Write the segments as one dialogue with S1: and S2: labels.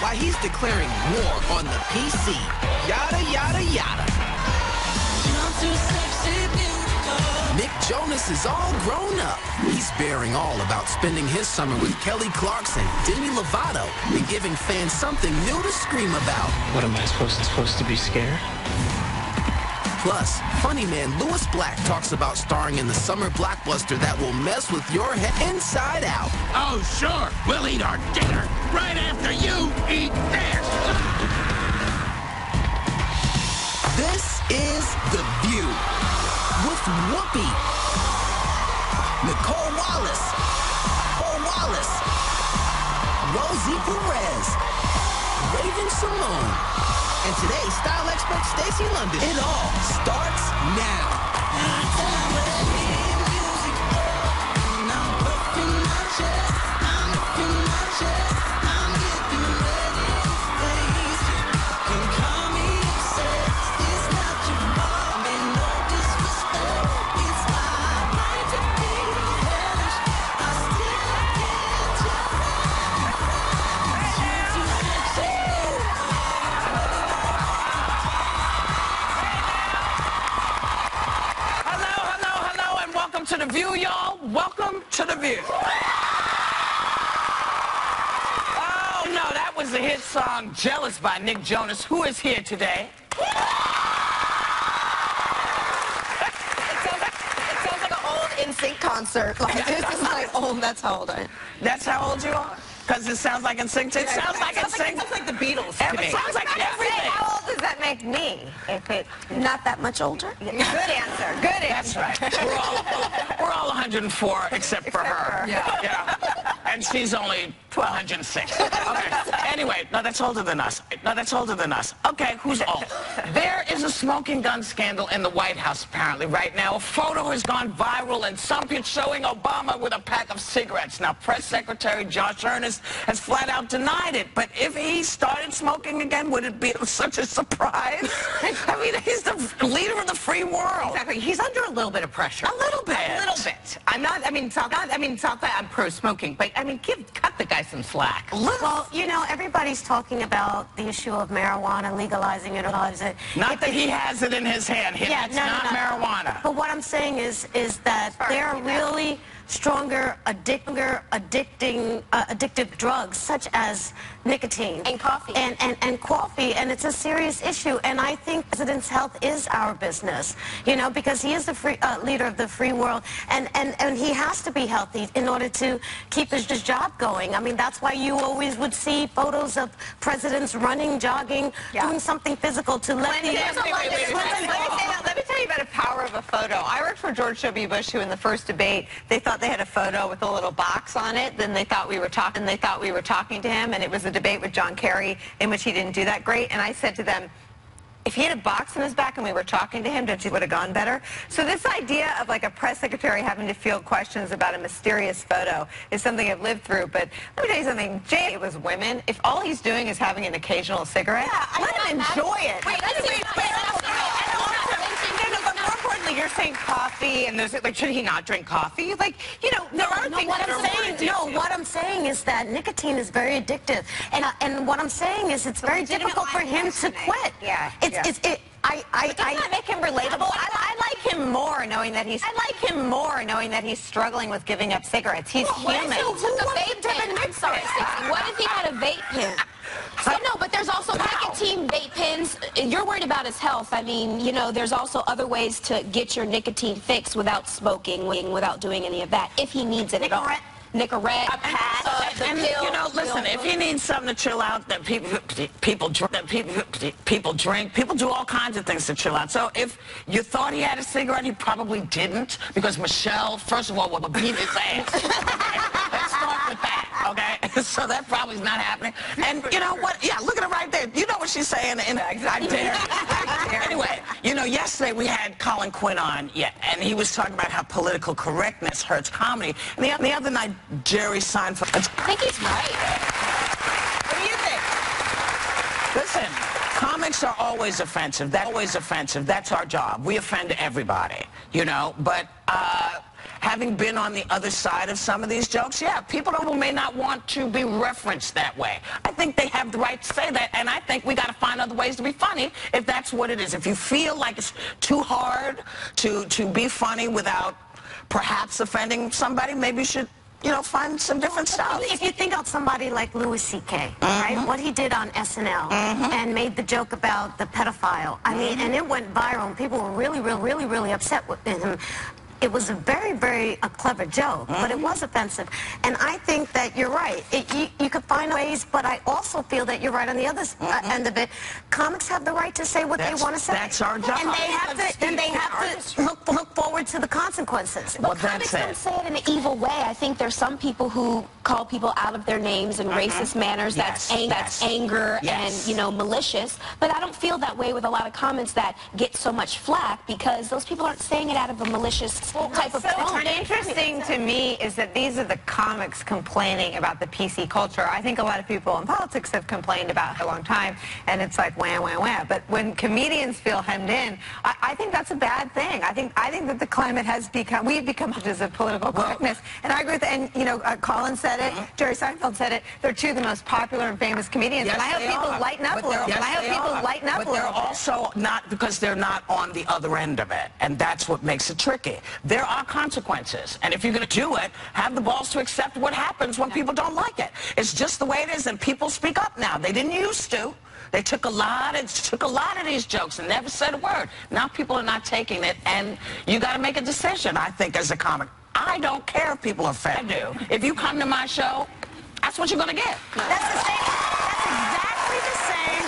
S1: why he's declaring war on the PC. Yada, yada, yada. Nick Jonas is all grown up. He's bearing all about spending his summer with Kelly Clarkson, Demi Lovato, and giving fans something new to scream about.
S2: What am I supposed to be scared?
S1: Plus, funny man Louis Black talks about starring in the summer blockbuster that will mess with your head inside out.
S3: Oh, sure. We'll eat our dinner right after you eat this.
S1: This is The View with Whoopi, Nicole Wallace, Rosie Perez, Raven Simone, and today's style expert Stacey London. It all starts now.
S4: To The View, y'all. Welcome to The View. Oh, no, that was the hit song Jealous by Nick Jonas. Who is here today?
S5: It sounds like an old NSYNC concert. Like, this is like old, that's how old I am.
S4: That's how old you are? Because it sounds like NSYNC. It sounds like NSYNC.
S5: It sounds like the Beatles.
S4: It sounds like everything.
S5: How old does that make me? If it not that much older? Good answer. Good answer.
S4: That's right. We're all 104 except for her. Yeah. And she's only 106. Okay. Anyway, no, that's older than us. Okay, who's old? There is a smoking gun scandal in the White House apparently right now. A photo has gone viral and some people showing Obama with a pack of cigarettes. Now, Press Secretary Josh Earnest has flat out denied it. But if he started smoking again, would it be such a surprise? I mean, he's the leader of the free world.
S5: Exactly. He's under a little bit of pressure.
S4: A little bit.
S5: I'm not. I mean, it's not that I'm pro-smoking, but I mean, cut the guy some slack.
S6: Well, you know, everybody's talking about the issue of marijuana, legalizing it,
S4: Not that he has it in his hand. It's not marijuana.
S6: But what I'm saying is that there are really stronger, addictive drugs, such as nicotine.
S5: And coffee.
S6: And coffee, and it's a serious issue. And I think the president's health is our business, you know, because he is the leader of the free world, and he has to be healthy in order to keep his job going. I mean, that's why you always would see photos of presidents running, jogging, doing something physical to let the...
S5: Let me tell you about the power of a photo. I worked for George W. Bush, who in the first debate, they thought they had a photo with a little box on it. Then they thought we were talking to him, and it was a debate with John Kerry in which he didn't do that great. And I said to them, if he had a box in his back and we were talking to him, don't you would have gone better? So this idea of like a press secretary having to field questions about a mysterious photo is something I've lived through. But let me tell you something. Jay, it was women. If all he's doing is having an occasional cigarette, let him enjoy it. Wait, you're saying coffee, and there's like, should he not drink coffee? Like, you know, there are things that are
S6: what I'm saying is that nicotine is very addictive, and what I'm saying is it's very difficult for him to quit.
S5: Doesn't that make him relatable? I like him more knowing that he's struggling with giving up cigarettes. He's human.
S7: What if he had a vape pen? So no, but there's also nicotine vape pens. You're worried about his health. I mean, you know, there's also other ways to get your nicotine fix without smoking, without doing any of that, if he needs it at all. Nicorette,
S4: a patch, and you know, listen, if he needs something to chill out, that people drink, people do all kinds of things to chill out. So if you thought he had a cigarette, he probably didn't, because Michelle, first of all, would beat his ass. Let's start with that, okay? So that probably is not happening. And you know what? Yeah, look at her right there. You know what she's saying? And I dare. Anyway, you know, yesterday we had Colin Quinn on, and he was talking about how political correctness hurts comedy. And the other night, Jerry Seinfeld.
S7: I think he's right.
S5: What do you think?
S4: Listen, comics are always offensive. That's our job. We offend everybody, you know. But having been on the other side of some of these jokes, yeah, people may not want to be referenced that way. I think they have the right to say that, and I think we got to find other ways to be funny if that's what it is. If you feel like it's too hard to be funny without perhaps offending somebody, maybe you should, you know, find some different stuff.
S6: If you think of somebody like Louis C.K., right? What he did on SNL and made the joke about the pedophile. I mean, and it went viral, and people were really upset with him. It was a very clever joke, but it was offensive. And I think that you're right. You could find ways, but I also feel that you're right on the other end of it. Comics have the right to say what they want to say.
S4: That's our job.
S6: And they have to look forward to the consequences.
S7: But comics don't say it in an evil way. I think there's some people who call people out of their names in racist manners. That's anger and, you know, malicious. But I don't feel that way with a lot of comments that get so much flack, because those people aren't saying it out of a malicious type of tone.
S5: What's interesting to me is that these are the comics complaining about the PC culture. I think a lot of people in politics have complained about it a long time, and it's like wham, wham, wham. But when comedians feel hemmed in, I think that's a bad thing. I think that the climate has become, we've become judges of political correctness. And I agree with that. And, you know, Colin said it, Jerry Seinfeld said it. They're two of the most popular and famous comedians.
S4: Yes,
S5: and I hope people lighten up a little bit. I hope people lighten up a little bit.
S4: But they're also not, because they're not on the other end of it. And that's what makes it tricky. There are consequences, and if you're going to do it, have the balls to accept what happens when people don't like it. It's just the way it is, and people speak up now. They didn't used to. They took a lot of these jokes and never said a word. Now people are not taking it, and you got to make a decision, I think, as a comic. I don't care if people are offended. I do. If you come to my show, that's what you're going to get.
S6: That's the same. That's exactly the same.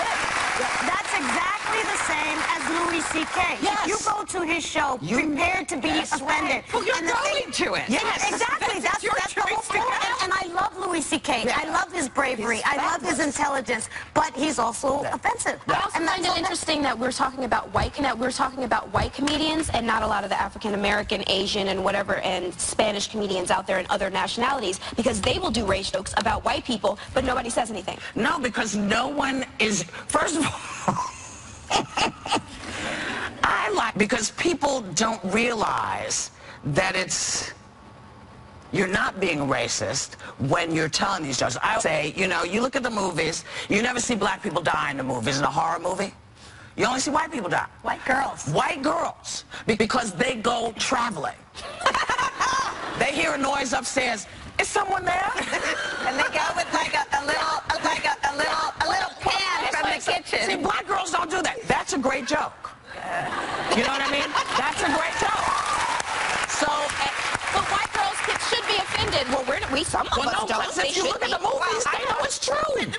S6: That's exactly the same as Louis C.K.
S4: Yes.
S6: You go to his show prepared to be offended.
S4: Well, you're going to it.
S6: Yes, exactly. That's the whole point. And I love Louis C.K.
S4: Yeah.
S6: I love his bravery. I love his intelligence. But he's also offensive.
S7: I also find it interesting that we're talking about white comedians and not a lot of the African American, Asian, and whatever, and Spanish comedians out there and other nationalities, because they will do race jokes about white people, but nobody says anything.
S4: No, because no one is. First of all. Because people don't realize that you're not being racist when you're telling these jokes. I say, you know, you look at the movies, you never see black people die in the movies. In a horror movie, you only see white people die.
S6: White girls.
S4: White girls, because they go traveling. They hear a noise upstairs. Is someone there?
S5: And they go with like a little pan from the kitchen.
S4: See, black girls don't do that. That's a great joke. You know what I mean? That's a great joke. So,
S7: but white girls should be offended. Well, some of us don't.
S4: If you look at the movies, they know it's true.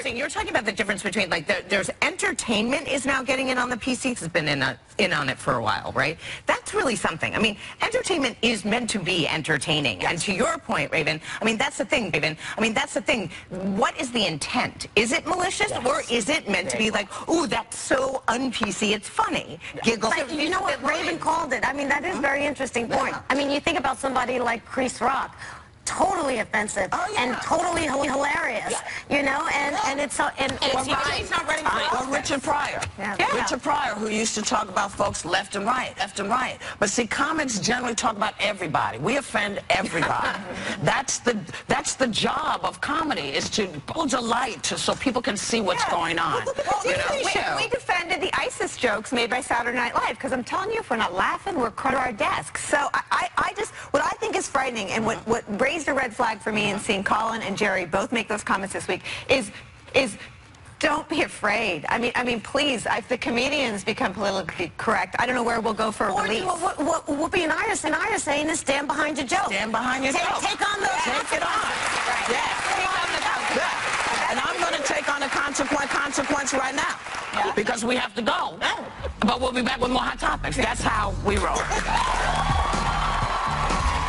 S8: You're talking about the difference between, like, there's entertainment is now getting in on the PC. It's been in on it for a while, right? That's really something. I mean, entertainment is meant to be entertaining. Yes. And to your point, Raven, I mean, that's the thing, Raven. I mean, that's the thing. What is the intent? Is it malicious, or is it meant to be like, ooh, that's so un-PC, it's funny? Giggle.
S6: But you know what Raven called it? I mean, that is a very interesting point. I mean, you think about somebody like Chris Rock. Totally offensive and totally hilarious, you know, and it's so. And
S4: he's not running for Richard Pryor. Richard Pryor, who used to talk about folks left and right. But see, comics generally talk about everybody. We offend everybody. That's the job of comedy, is to build a light so people can see what's going on.
S5: We defended the ISIS jokes made by Saturday Night Live, because I'm telling you, if we're not laughing, we're caught to our desks. So I just, what I think is frightening, and what raised a red flag for me in seeing Colin and Jerry both make those comments this week is don't be afraid. I mean, please, if the comedians become politically correct, I don't know where we'll go for a release.
S6: What Whoopi and I are saying is stand behind your joke.
S4: Stand behind your joke.
S6: Take on those.
S4: Take it on.
S5: Right. Take on the consequence.
S4: And I'm going to take on the consequence right now. Because we have to go. But we'll be back with more hot topics. That's how we roll.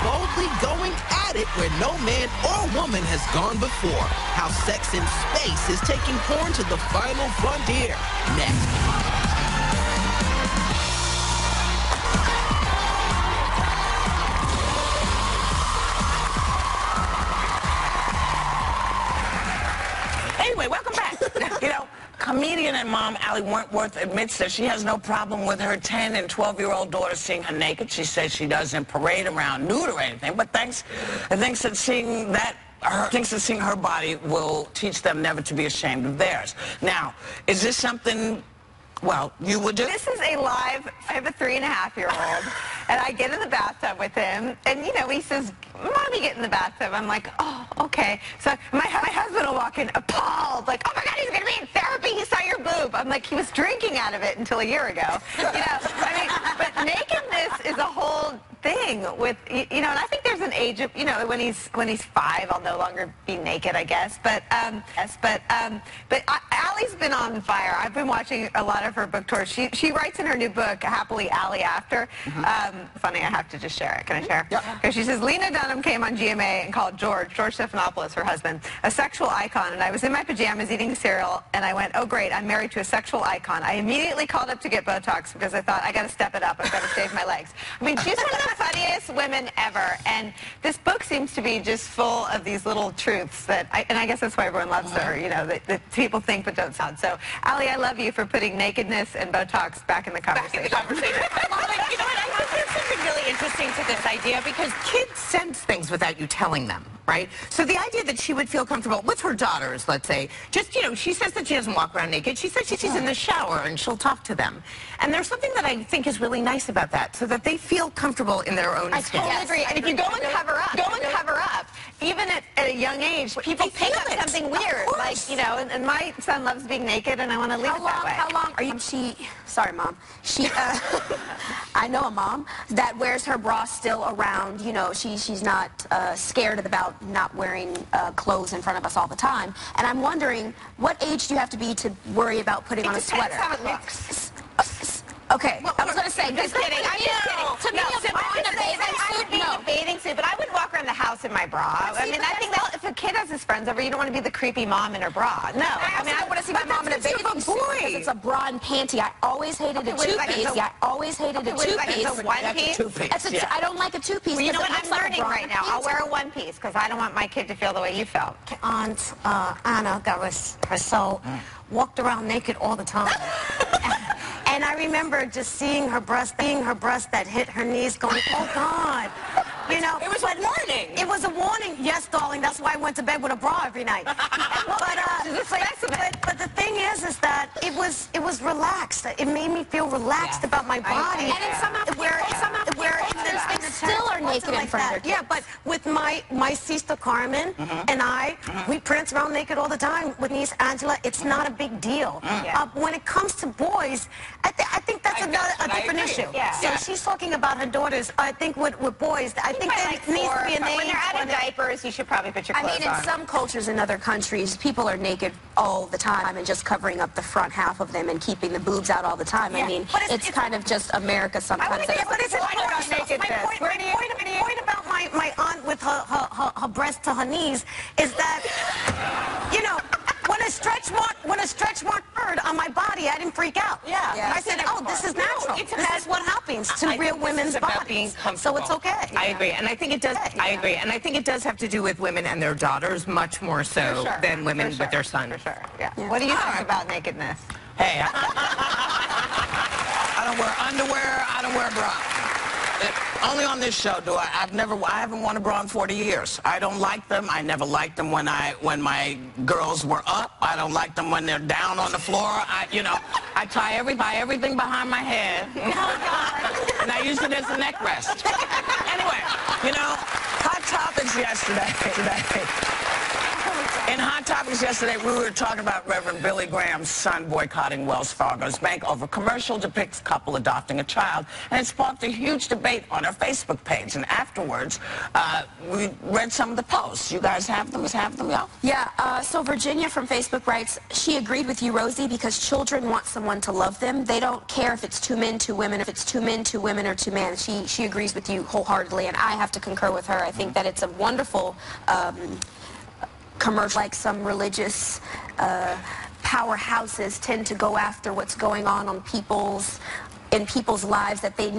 S1: Boldly going at it where no man or woman has gone before. How sex in space is taking porn to the final frontier. Next.
S4: Anyway, welcome back. You know, comedian mom, Allie Wentworth, admits that she has no problem with her 10 and 12-year-old daughter seeing her naked. She says she doesn't parade around nude or anything, but thinks that seeing her body will teach them never to be ashamed of theirs. Now, is this something, well, you would do?
S5: This is a live, I have a 3.5-year-old, and I get in the bathtub with him, and, you know, he says, Mommy, get in the bathtub. I'm like, oh, okay. So my husband will walk in appalled, like, oh my God, he's going to be in therapy. He saw your boob. I'm like, he was drinking out of it until a year ago. You know, I mean, but nakedness is a whole thing with, you know, and I think there's an age of, you know, when he's 5, I'll no longer be naked, I guess. But Allie's been on fire. I've been watching a lot of her book tours. She writes in her new book, Happily Allie After. Funny, I have to just share it. Can I share?
S4: Yeah.
S5: Because she says, Lena Dunham came on GMA and called George Stephanopoulos, her husband, a sexual icon. And I was in my pajamas eating cereal, and I went, oh, great, I'm married to a sexual icon. I immediately called up to get Botox because I thought, I got to step it up. I've got to shave my legs. I mean, she's one of the funniest women ever. And this book seems to be just full of these little truths that, and I guess that's why everyone loves her, you know, that people think but don't sound. So, Allie, I love you for putting nakedness and Botox back in the conversation.
S8: You know what? I think there's something really interesting to this idea because kids sense things without you telling them, right? So the idea that she would feel comfortable with her daughters, let's say, just, you know, she says that she doesn't walk around naked. She says she's in the shower and she'll talk to them. And there's something that I think is really nice about that, so that they feel comfortable in their own skin.
S5: I totally agree. And if you go and cover up, even at a young age, people pick up something weird. Like, you know, and my son loves being naked, and I want to leave it that way.
S7: How long are you? Sorry, Mom. I know a mom that wears her bra still around. You know, she's not scared about not wearing clothes in front of us all the time. And I'm wondering, what age do you have to be to worry about putting on a sweater?
S5: It depends how it looks.
S7: Okay, I was going to say,
S5: Just kidding. I'm just kidding.
S7: To me,
S5: I would be in a bathing suit, but I wouldn't walk around the house in my bra. I mean, I think that if a kid has his friends over, you don't want to be the creepy mom in her bra. No.
S7: I mean, I want to see my mom in a bathing suit because it's a bra and panty. I always hated a two-piece. I always hated a two-piece.
S5: It's a one-piece?
S7: I don't like a two-piece.
S5: Well, you know what? I'm learning right now. I'll wear a one-piece because I don't want my kid to feel the way you felt.
S6: Aunt Anna, that was her soul, walked around naked all the time. And I remember just seeing her breast that hit her knees going, oh, God. You know,
S8: it was a warning.
S6: It was a warning. Yes, darling. That's why I went to bed with a bra every night. But the thing is that it was relaxed. It made me feel relaxed about my body.
S7: And in some African still are naked in front of their kids.
S6: Yeah, but with my sister Carmen and I, we prance around naked all the time. With niece Angela, it's not a big deal. When it comes to boys, I think that's a different issue.
S5: Yeah.
S6: So she's talking about her daughters. I think with boys, I think there needs to be an age.
S5: When they're out of diapers, you should probably put your clothes on.
S7: I mean, in some cultures in other countries, people are naked all the time and just covering up the front half of them and keeping the boobs out all the time. I mean, it's kind of just America sometimes.
S6: My point about my aunt with her breast to her knees is that, you know, when a stretch mark occurred on my body, I didn't freak out.
S7: Yeah.
S6: I said, oh, this is natural. This is what happens to real women's bodies. So it's okay.
S8: I agree, and I think it does. I agree, and I think it does have to do with women and their daughters much more so than women with their sons.
S5: For sure. Yeah. What do you think about nakedness?
S4: Hey, I don't wear underwear. I don't wear a bra. Only on this show do I. I haven't worn a bra in 40 years. I don't like them. I never liked them when my girls were up. I don't like them when they're down on the floor. I tie everything behind my head. And I use it as a neck rest. Anyway, you know, Hot Topics yesterday. In Hot Topics yesterday, we were talking about Reverend Billy Graham's son boycotting Wells Fargo's bank over commercial depicts couple adopting a child, and it sparked a huge debate on our Facebook page. And afterwards, we read some of the posts. You guys have them? Y'all?
S7: Yeah. So Virginia from Facebook writes, she agreed with you, Rosie, because children want someone to love them. They don't care if it's two men, two women, if it's two men, two women, or two men. She agrees with you wholeheartedly, and I have to concur with her. I think that it's a wonderful commercial. Like some religious powerhouses tend to go after what's going on in people's lives that they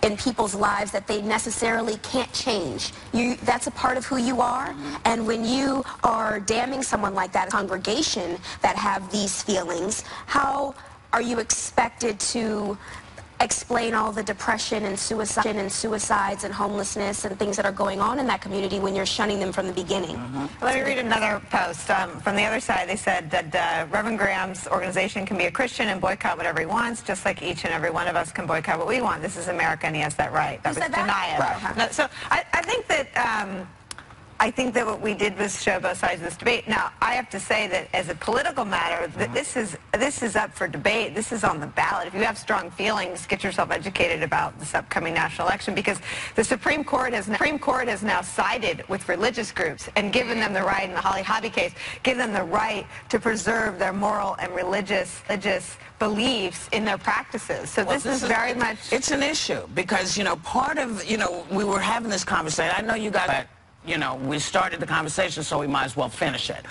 S7: in people's lives that they necessarily can't change. That's a part of who you are, and when you are damning someone like that, a congregation that have these feelings, how are you expected to explain all the depression and suicides and homelessness and things that are going on in that community when you're shunning them from the beginning?
S5: Let me read another post. From the other side, they said that Reverend Graham's organization can be a Christian and boycott whatever he wants, just like each and every one of us can boycott what we want. This is America, and he has that right. That was deny it. Right. No, so I think that what we did was show both sides of this debate. Now, I have to say that as a political matter, this is up for debate. This is on the ballot. If you have strong feelings, get yourself educated about this upcoming national election, because the Supreme Court has now sided with religious groups and given them the right, in the Holly Hobby case, given them the right to preserve their moral and religious beliefs in their practices. So this is very much...
S4: It's an issue because, part of, we were having this conversation. I know you guys... we started the conversation, so we might as well finish it.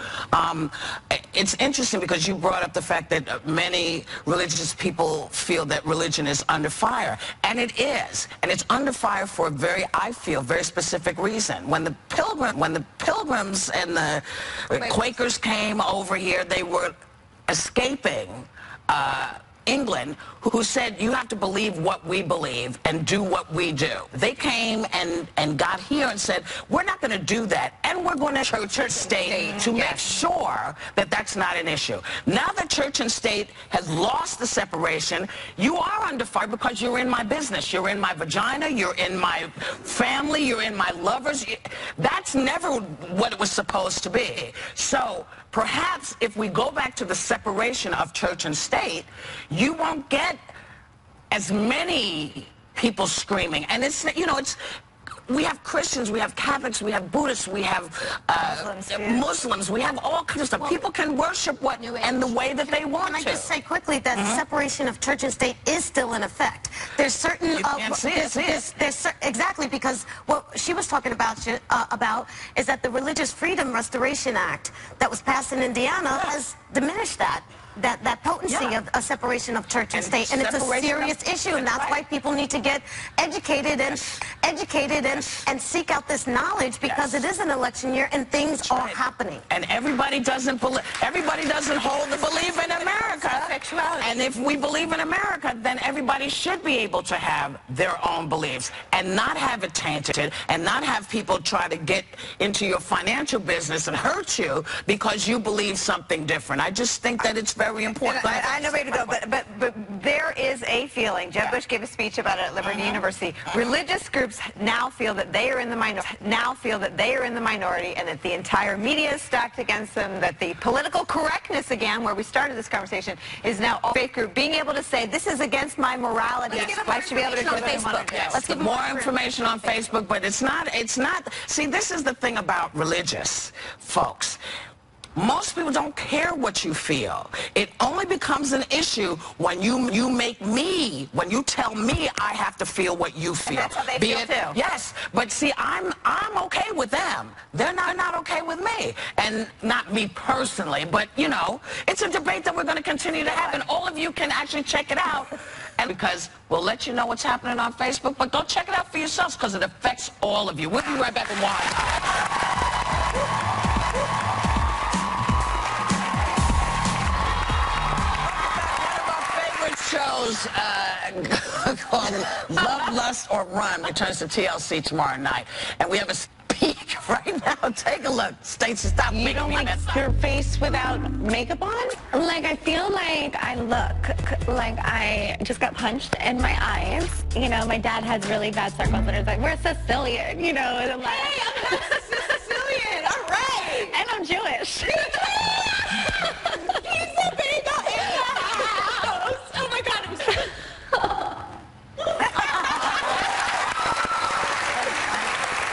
S4: It's interesting because you brought up the fact that many religious people feel that religion is under fire, and it is. And it's under fire for a very specific reason. When the Pilgrims and the Quakers came over here, they were escaping England, who said, you have to believe what we believe and do what we do. They came and got here and said, we're not going to do that, and we're going to church and state to make sure that that's not an issue. Now that church and state has lost the separation, you are under fire because you're in my business. You're in my vagina. You're in my family. You're in my lovers. That's never what it was supposed to be. So perhaps if we go back to the separation of church and state, you won't get as many people screaming. And we have Christians, we have Catholics, we have Buddhists, we have Muslims, we have all kinds of stuff. People can worship and the way that they want to.
S6: Can I just say quickly that separation of church and state is still in effect. There's certain...
S4: You can't see it.
S6: Exactly, because what she was talking about is that the Religious Freedom Restoration Act that was passed in Indiana has diminished that potency of a separation of church and state, and it's a serious issue, and that's why people need to get educated and seek out this knowledge, because it is an election year and things are happening.
S4: And everybody doesn't hold the belief in America. And if we believe in America, then everybody should be able to have their own beliefs and not have it tainted and not have people try to get into your financial business and hurt you because you believe something different. I just think that it's very important.
S5: I know where to go, but there is a feeling. Jeb Bush gave a speech about it at Liberty University. Religious groups now feel that they are in the minority. And that the entire media is stacked against them. That the political correctness, again, where we started this conversation, is now a fake group being able to say this is against my morality. I should be able to do it on Facebook.
S4: Let's give more information on Facebook, but it's not. See, this is the thing about religious folks. Most people don't care what you feel. It only becomes an issue when you when you tell me I have to feel what you feel.
S5: And that's how they feel too.
S4: Yes, but see, I'm okay with them. They're not okay with me, and not me personally. But it's a debate that we're going to continue to have, and all of you can actually check it out. And because we'll let you know what's happening on Facebook, but go check it out for yourselves because it affects all of you. We'll be right back with more. Shows called Love, Lust, or Run returns to TLC tomorrow night. And we have a peek right now. Take a look. Stacey, stop making me.
S9: You don't like your face without makeup on? Like, I feel like I look like I just got punched in my eyes. My dad has really bad circles, and it's like, we're Sicilian, and I'm like, hey, I'm not Sicilian, all right. And I'm Jewish.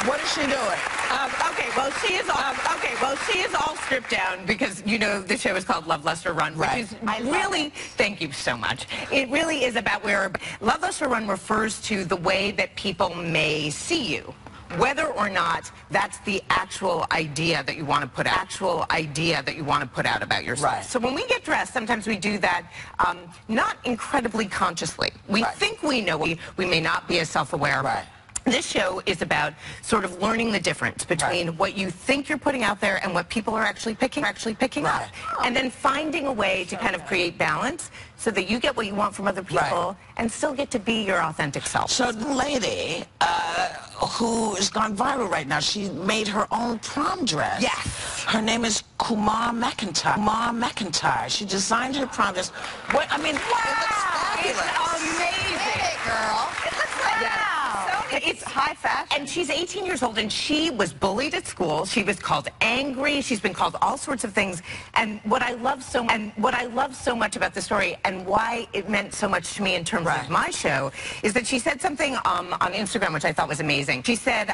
S4: What is she doing?
S8: She is all stripped down because the show is called Love, Lust, or Run, which is really, thank you so much. It really is about where Love, Lust, or Run refers to the way that people may see you. whether or not that's the actual idea that you want to put out, about yourself.
S4: Right.
S8: So when we get dressed, sometimes we do that not incredibly consciously. We think we know, we may not be as self-aware.
S4: Right.
S8: This show is about sort of learning the difference between what you think you're putting out there and what people are actually picking up. And then finding a way to kind of create balance so that you get what you want from other people and still get to be your authentic self.
S4: So the lady who has gone viral right now, she made her own prom dress.
S8: Yes.
S4: Her name is Kumar McIntyre. She designed her prom dress. What, I mean, wow!
S8: It looks fabulous. It's amazing.
S5: Hey, girl. It looks like
S8: It's high fashion. And she's 18 years old, and she was bullied at school. She was called angry. She's been called all sorts of things. And what I love so much about the story and why it meant so much to me in terms of my show is that she said something on Instagram which I thought was amazing. She said,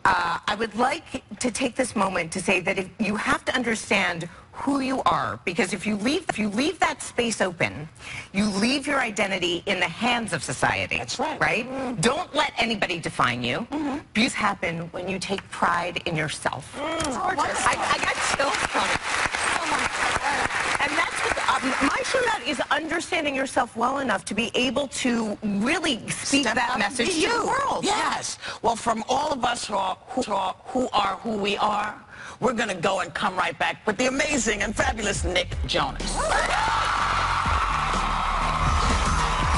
S8: I would like to take this moment to say that if you have to understand who you are, because if you leave that space open, you leave your identity in the hands of society.
S4: That's right.
S8: Right? Don't let anybody define you. Abuse happen when you take pride in yourself.
S5: gorgeous.
S8: I got chills from it. And that's what my show out is understanding yourself well enough to be able to really speak that message to the world.
S4: Yes. Well, from all of us who are who we are, we're going to go and come right back with the amazing and fabulous Nick Jonas.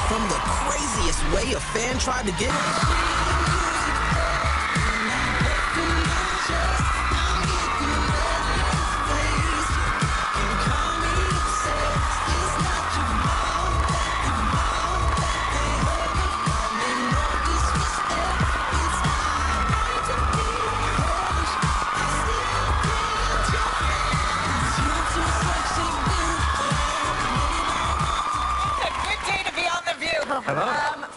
S1: From the craziest way a fan tried to get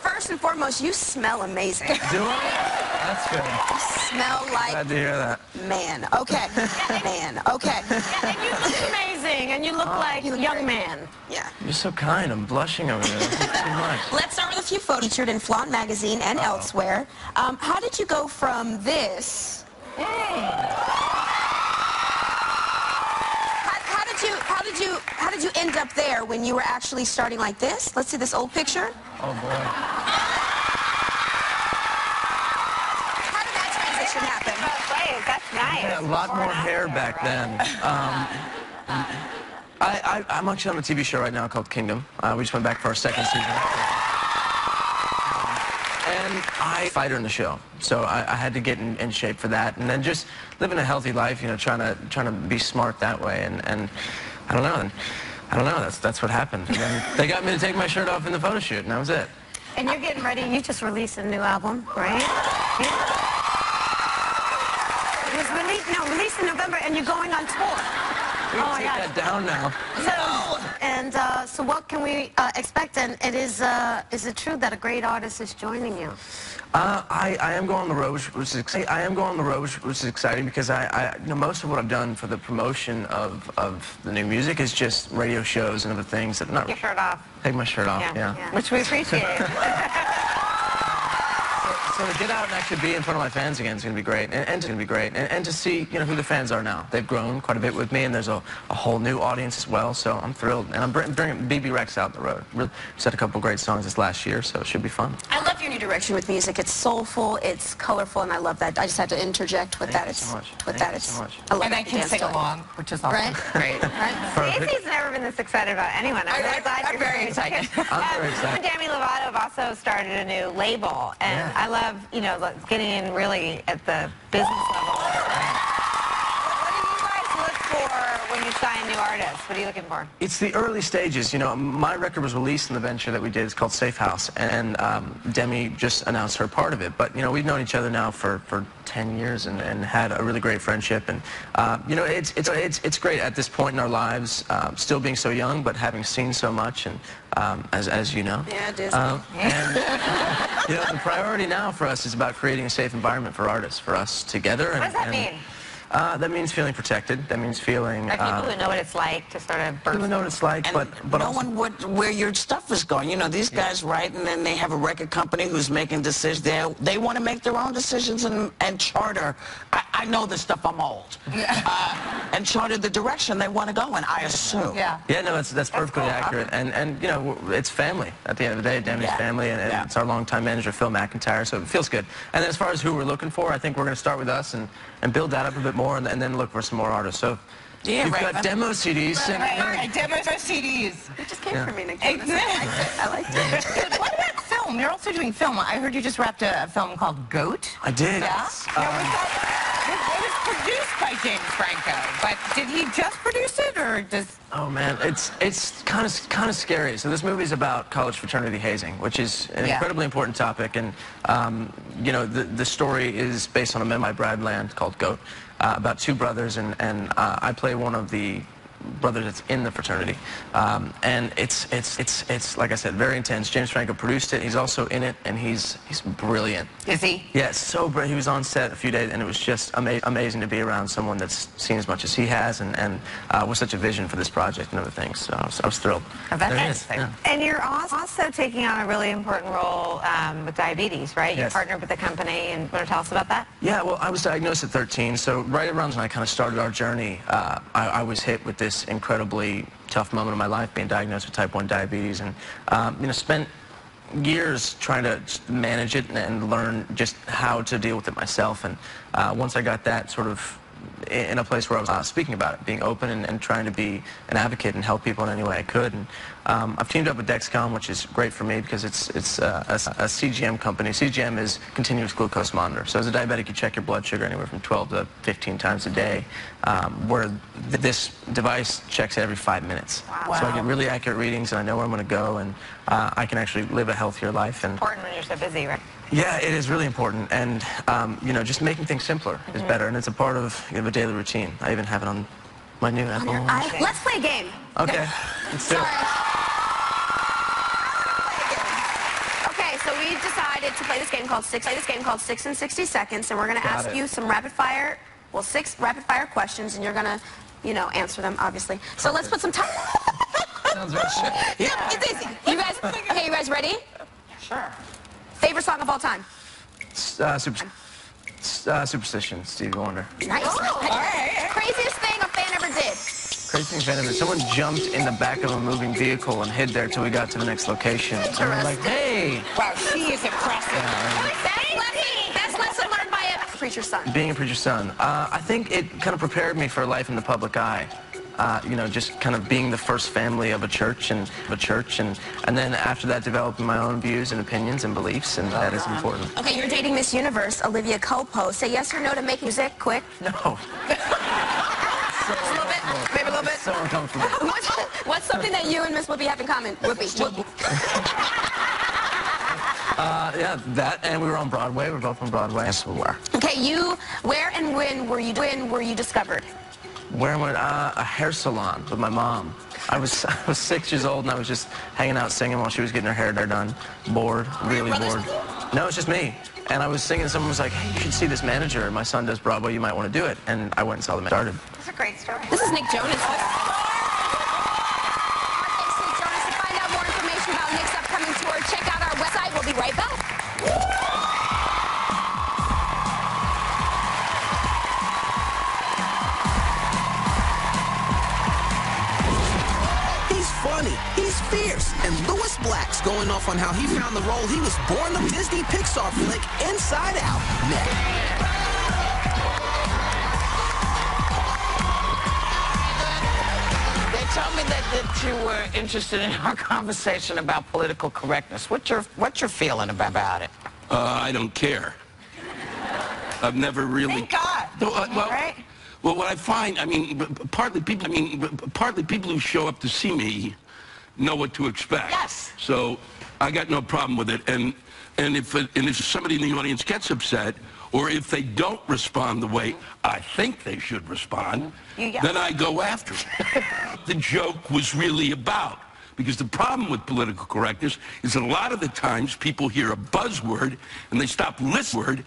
S6: First and foremost, you smell amazing.
S2: Do I? That's good.
S6: You smell like
S2: Glad to hear that.
S6: man. Okay. Man. Okay.
S9: And you look amazing, and you look like a young man.
S6: Yeah.
S2: You're so kind. I'm blushing over there. Too much.
S6: Let's start with a few photos featured in Flaunt magazine and elsewhere. How did you go from this? How did you end up there when you were actually starting like this? Let's see this old picture.
S2: Oh, boy.
S6: How did that transition happen?
S5: That's nice.
S2: Yeah, a lot more hair back then. I'm actually on a TV show right now called Kingdom. We just went back for our second season. And I fighter in the show, so I had to get in shape for that, and then just living a healthy life, you know, trying to be smart that way, and I don't know, that's what happened. And then they got me to take my shirt off in the photo shoot, and that was it.
S6: And you're getting ready. You just released a new album, right? It was released in November, and you're going on tour.
S2: We can take that down now.
S6: So what can we expect? And is it true that a great artist is joining you?
S2: I am going on the road, which is exciting. Because you know, most of what I've done for the promotion of the new music is just radio shows and other things that not.
S5: Take your shirt off.
S2: Take my shirt off. Yeah.
S5: Which we appreciate.
S2: So to get out and actually be in front of my fans again is going to be great, and to see, you know, who the fans are now. They've grown quite a bit with me, and there's a whole new audience as well. So I'm thrilled, and I'm bringing BB Rex out the road. Really set a couple great songs this last year, so it should be fun.
S6: I love your new direction with music. It's soulful, it's colorful, and I love that. I just had to interject with that.
S2: Thank you so much.
S6: With
S2: Thank
S6: that,
S2: you so much.
S6: I love
S8: And I can sing along, which is awesome.
S6: Right?
S8: Great.
S5: Stacey's never been this excited about anyone. I'm really glad you're
S8: very excited.
S2: I'm very excited.
S5: Demi Lovato have also started a new label, and I love, you know, getting in really at the business level. What do you guys look for when you sign new artists? What are you looking for?
S2: It's the early stages. You know, my record was released in the venture that we did. It's called Safe House, and Demi just announced her part of it. But, you know, we've known each other now for 10 years and had a really great friendship. And, you know, it's great at this point in our lives, still being so young, but having seen so much, and as you know.
S6: Yeah, it is.
S2: And, you know, the priority now for us is about creating a safe environment for artists, for us together.
S5: What does that mean?
S2: That means feeling protected. That means feeling...
S5: Like people who know what it's like to sort of burst.
S2: People know what it's like,
S4: And
S2: but
S4: knowing where your stuff is going. You know, these guys write, and then they have a record company who's making decisions. They want to make their own decisions and charter. I know this stuff. I'm old. And charter the direction they want to go in, I assume.
S2: Yeah, no, that's perfectly accurate. And you know, it's family at the end of the day. Demi's family, and it's our longtime manager, Phil McIntyre, so it feels good. And then as far as who we're looking for, I think we're going to start with us and build that up a bit more, and then look for some more artists. So you've got demo CDs.
S8: Right, demo CDs.
S5: It just came from me, Nick.
S8: Exactly.
S5: I liked it.
S8: What about film? You're also doing film. I heard you just wrapped a film called Goat.
S2: I did.
S8: Yeah. It was produced by James Franco, but did he just produce it, or does...
S2: Oh man, it's kind of scary. So this movie's about college fraternity hazing, which is an incredibly important topic, and you know, the story is based on a memoir by Brad Land called Goat, about two brothers, and I play one of the brothers that's in the fraternity, and it's like I said, very intense. James Franco produced it. He's also in it, and he's brilliant.
S8: Is he?
S2: Yeah, so brilliant. He was on set a few days, and it was just amazing to be around someone that's seen as much as he has, and with such a vision for this project and other things. So I was thrilled.
S5: And you're also taking on a really important role with diabetes, right? You partnered with the company, and want to tell us about that?
S2: Yeah, well, I was diagnosed at 13, so right around when I kind of started our journey, I was hit with this incredibly tough moment in my life, being diagnosed with type 1 diabetes, and you know, spent years trying to manage it and learn just how to deal with it myself. And once I got that sort of in a place where I was speaking about it, being open and trying to be an advocate and help people in any way I could. And I've teamed up with Dexcom, which is great for me because it's a CGM company. CGM is continuous glucose monitor. So as a diabetic, you check your blood sugar anywhere from 12 to 15 times a day, where this device checks it every 5 minutes.
S5: Wow.
S2: So I get really accurate readings, and I know where I'm going to go, and I can actually live a healthier life. And
S5: important when you're so busy, right?
S2: yeah, it is really important, and you know, just making things simpler is better, and it's a part of a daily routine. I even have it on my new Apple Watch.
S6: Let's play a game.
S2: Okay, let's do it.
S6: Okay, so we decided to play this game called 6 in 60 Seconds, and we're going to ask you some rapid fire, well, 6 rapid fire questions, and you're going to, you know, answer them, obviously. So let's put some time.
S2: Sounds right.
S6: Yeah, it's easy. You guys, okay, you guys ready?
S5: Sure.
S6: Favorite song of all time?
S2: Superstition, Stevie Wonder.
S6: Nice.
S5: Oh, all right.
S6: Craziest thing a fan ever did?
S2: Crazy thing fan ever. Someone jumped in the back of a moving vehicle and hid there till we got to the next location. And we're like, hey!
S8: Wow, she is impressive.
S6: Best lesson learned by a preacher's son.
S2: Being a preacher's son. I think it kind of prepared me for life in the public eye. You know, just kind of being the first family of a church, and then after that developing my own views and opinions and beliefs, and that is important.
S6: Okay, you're dating Miss Universe, Olivia Culpo. Say yes or no to making music, quick.
S2: No.
S6: A little bit, maybe a little bit.
S2: So uncomfortable.
S6: What's something that you and Miss Whoopi have in common? Whoopi.
S2: Yeah, that, and we were on Broadway. We're both on Broadway. Yes, we were.
S6: Okay, where and when were you discovered?
S2: Where went a hair salon with my mom. I was 6 years old, and I was just hanging out singing while she was getting her hair done. Bored, really bored. No, it's just me. And I was singing, and someone was like, hey, you should see this manager. My son does Broadway, you might want to do it. And I went and saw the manager.
S5: That's a great story.
S6: This is Nick Jonas. Thanks, Nick Jonas. To find out more information about Nick's upcoming tour, check out our website. We'll be right back.
S1: Funny, he's fierce, and Louis Black's going off on how he found the role he was born the Disney Pixar flick Inside Out. Next.
S4: They told me that you were interested in our conversation about political correctness. What's your feeling about it?
S3: I don't care. I've never really...
S8: Thank God.
S3: Well,
S8: right?
S3: Well, what I find, partly people who show up to see me know what to expect.
S8: Yes.
S3: So I got no problem with it. And if somebody in the audience gets upset, or if they don't respond the way I think they should respond, then I go after it. The joke was really about Because the problem with political correctness is that a lot of the times people hear a buzzword and they stop listening.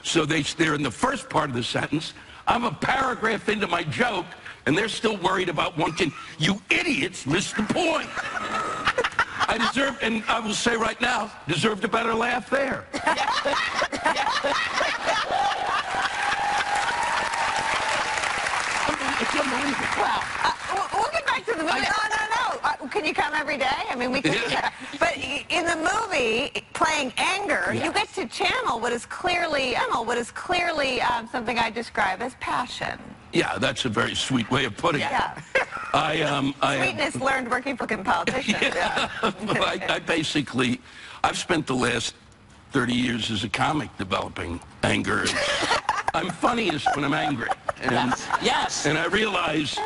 S3: So they're in the first part of the sentence. I'm a paragraph into my joke, and they're still worried about one thing. You idiots missed the point. I deserve, and I will say right now, deserved a better laugh there.
S5: Well, we'll get back to the movie. No. Can you come every day? I mean, we can. But in the movie, playing anger, you get to channel what is clearly something I describe as passion.
S3: Yeah, that's a very sweet way of putting it.
S5: Yeah. Sweetness learned working for politicians.
S3: Well, I've spent the last 30 years as a comic developing anger. I'm funniest when I'm angry. And,
S4: yes.
S3: And I realize,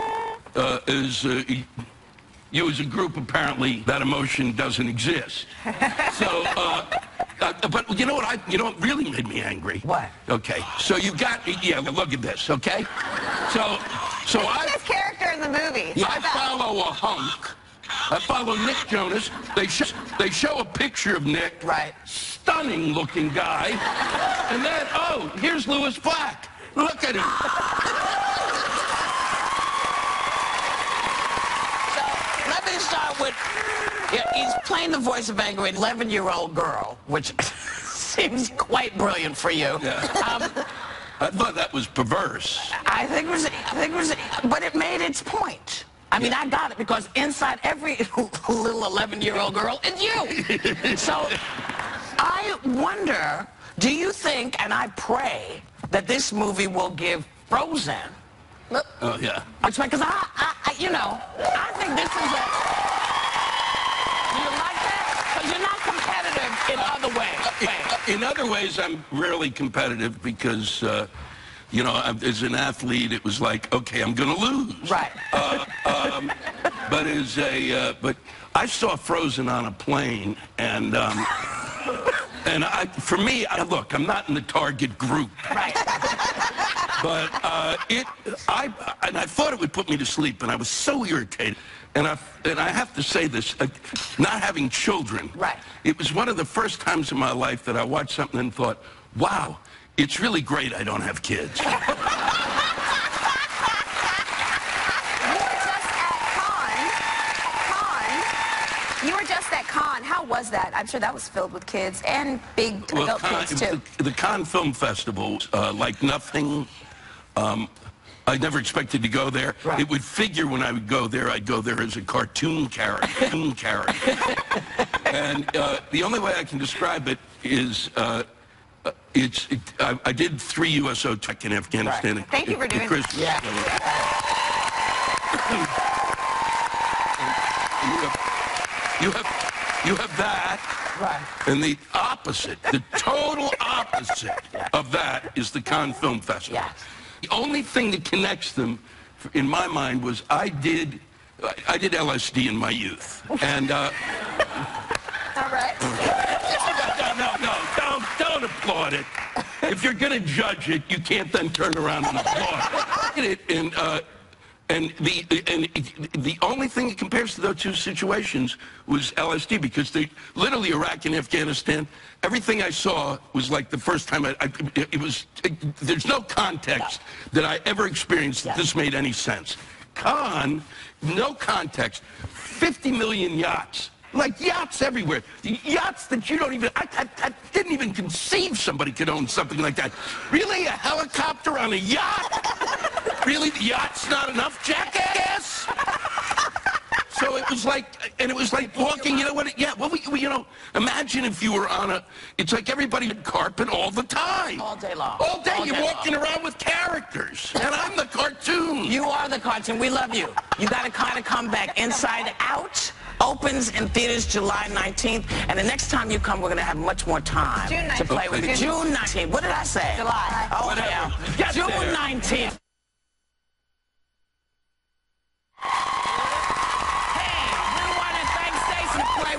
S3: you as a group, apparently, that emotion doesn't exist. So, but you know what really made me angry?
S4: What?
S3: Okay, so you got, look at this, okay? So
S5: this character in the movie.
S3: I follow a hunk. I follow Nick Jonas. They show a picture of Nick.
S4: Right.
S3: Stunning looking guy. And then, oh, here's Louis Black. Look at him.
S4: Let me start with, he's playing the voice of anger, an 11-year-old girl, which seems quite brilliant for you.
S3: Yeah. I thought that was perverse.
S4: I think it was, but it made its point. I mean, I got it, because inside every little 11-year-old girl is you. So I wonder, do you think, and I pray, that this movie will give Frozen...
S3: Oh, yeah.
S4: Because I think this is a... Do you like that? Because you're not competitive in other ways.
S3: In other ways, I'm rarely competitive because, as an athlete, it was like, okay, I'm going to lose.
S4: Right.
S3: But I saw Frozen on a plane, and for me, look, I'm not in the target group.
S4: Right.
S3: But I thought it would put me to sleep, and I was so irritated. And I have to say this, not having children,
S4: right.
S3: It was one of the first times in my life that I watched something and thought, wow, it's really great I don't have kids.
S7: You were just at Cannes. How was that? I'm sure that was filled with kids and big adult kids, too.
S3: The Cannes Film Festival, like nothing. I never expected to go there.
S4: Right.
S3: It would figure when I would go there, I'd go there as a cartoon character. And the only way I can describe it is, I did 3 USO tech in Afghanistan.
S5: Right. Thank you for doing that.
S3: You have that,
S4: right.
S3: And the opposite, the total opposite of that is the Cannes Film Festival.
S4: Yes.
S3: The only thing that connects them, in my mind, was I did LSD in my youth, and
S5: all right.
S3: No, don't applaud it. If you're gonna judge it, you can't then turn around and applaud it. And the only thing that compares to those two situations was LSD, because literally Iraq and Afghanistan, everything I saw was like the first time there's no context that I ever experienced that this made any sense. Cannes, no context, 50 million yachts. Like yachts everywhere. Yachts that you don't even, I didn't even conceive somebody could own something like that. Really, a helicopter on a yacht? Really, the yacht's not enough, jackass? So it was like, and it was like walking, imagine if you were on it's like everybody had carpet all the time.
S4: All day long.
S3: All day, you're walking around with characters. And I'm the cartoon.
S4: You are the cartoon. We love you. You got to kind of come back. Inside Out opens in theaters July 19th. And the next time you come, we're going to have much more time to play with you. June 19th. What did I say?
S5: July.
S4: Oh, yeah. June 19th.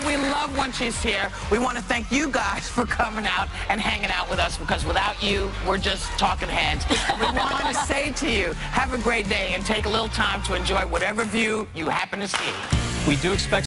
S4: We love when she's here. We want to thank you guys for coming out and hanging out with us, because without you, we're just talking heads. We want to say to you. Have a great day and take a little time to enjoy whatever view you happen to see.
S10: We do expect